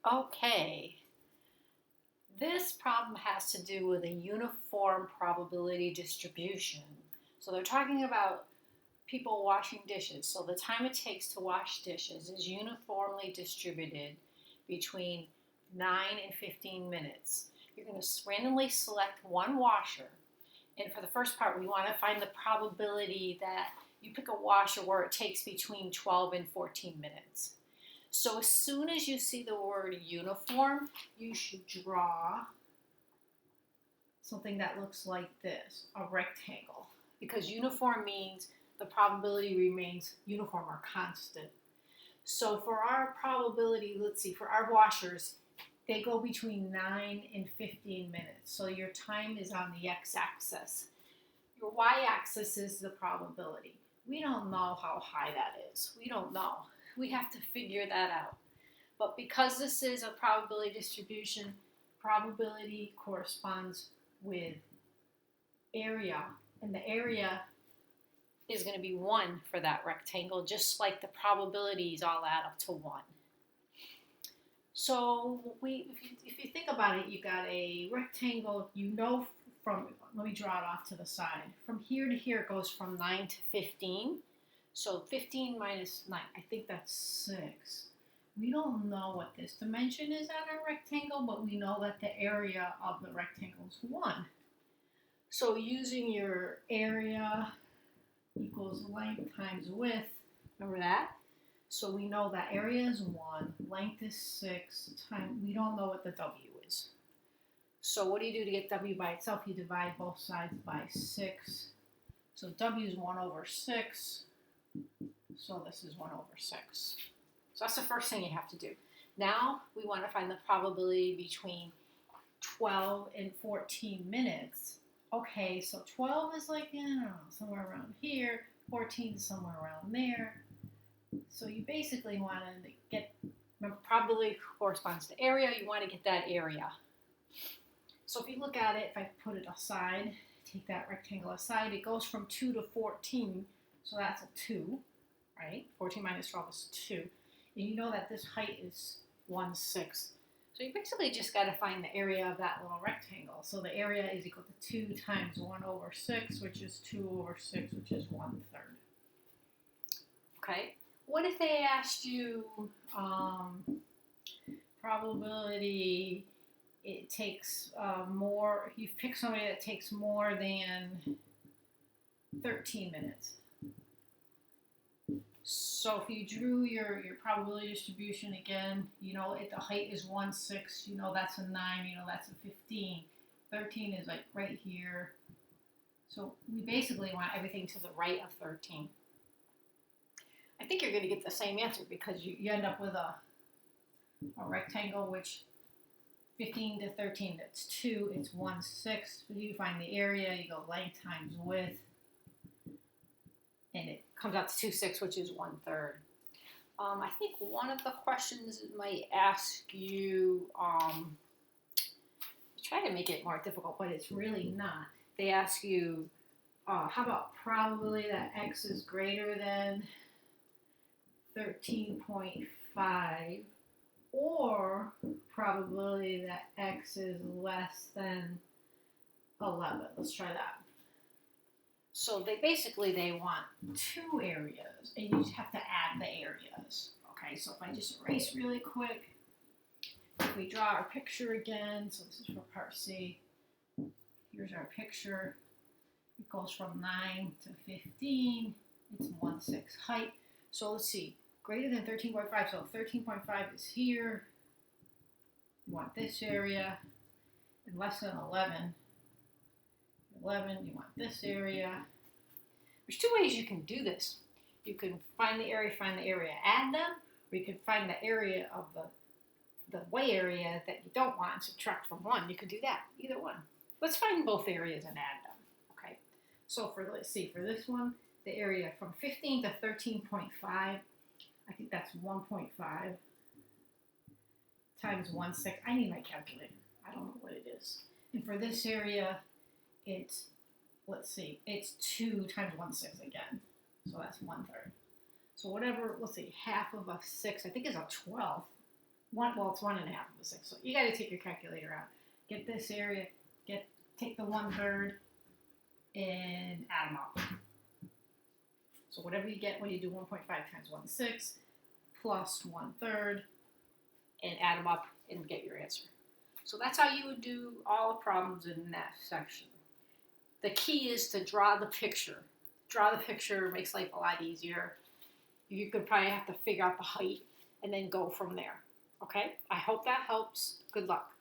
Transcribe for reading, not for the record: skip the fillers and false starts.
Okay, this problem has to do with a uniform probability distribution. So they're talking about people washing dishes. So the time it takes to wash dishes is uniformly distributed between 9 and 15 minutes. You're going to randomly select one washer. And for the first part, we want to find the probability that you pick a washer where it takes between 12 and 14 minutes. So as soon as you see the word uniform, you should draw something that looks like this, a rectangle. Because uniform means the probability remains uniform or constant. So for our probability, let's see, for our washers, they go between 9 and 15 minutes. So your time is on the x-axis. Your y-axis is the probability. We don't know how high that is. We don't know. We have to figure that out. But because this is a probability distribution, probability corresponds with area, and the area is going to be 1 for that rectangle, just like the probabilities all add up to 1. So if you think about it, you got a rectangle, let me draw it off to the side. From here to here, it goes from 9 to 15. So 15 minus 9, I think that's 6. We don't know what this dimension is on a rectangle, but we know that the area of the rectangle is 1. So using your area equals length times width, remember that? So we know that area is 1, length is 6, we don't know what the W is. So what do you do to get W by itself? You divide both sides by 6. So W is 1 over 6. So this is 1 over 6. So that's the first thing you have to do. Now we want to find the probability between 12 and 14 minutes. Okay, so 12 is like, somewhere around here. 14 is somewhere around there. So you basically want to get, remember, probability corresponds to area. You want to get that area. So if you look at it, if I put it aside, take that rectangle aside, it goes from 2 to 14. So that's a 2, right? 14 minus 12 is 2. And you know that this height is 1/6. So you basically just got to find the area of that little rectangle. So the area is equal to 2 times 1 over 6, which is 2 over 6, which is 1/3. Okay. What if they asked you probability, it takes more, you pick somebody that takes more than 13 minutes. So if you drew your probability distribution again, you know if the height is 1/6, you know that's a 9, you know that's a 15. 13 is like right here. So we basically want everything to the right of 13. I think you're going to get the same answer because you end up with a rectangle, which 15 to 13, that's 2, it's 1/6. So you find the area, you go length times width, and it comes out to 2/6, which is 1/3. I think one of the questions might ask you, try to make it more difficult, but it's really not. They ask you, how about probability that x is greater than 13.5 or probability that x is less than 11. Let's try that. So they want 2 areas, and you just have to add the areas. Okay, so if I just erase really quick, if we draw our picture again, so this is for part C. Here's our picture. It goes from 9 to 15. It's 1/6 height. So let's see, greater than 13.5. So 13.5 is here. You want this area, and less than 11. 11, you want this area. There's 2 ways you can do this. You can find the area, add them, or you can find the area of the way area that you don't want and subtract from 1. You could do that, either one. Let's find both areas and add them. Okay. So let's see, for this one, the area from 15 to 13.5, I think that's 1.5 times 1/6. I need my calculator. I don't know what it is. And for this area, it's, let's see, it's 2 times 1/6 again. So that's 1/3. So whatever, let's see, half of a 6, I think is a 12th. It's 1.5 of a 6. So you got to take your calculator out. Get this area, take the 1/3 and add them up. So whatever you get when you do 1.5 times 1/6 plus 1/3 and add them up and get your answer. So that's how you would do all the problems in that section. The key is to draw the picture. Draw the picture makes life a lot easier. You could probably have to figure out the height and then go from there. Okay? I hope that helps. Good luck.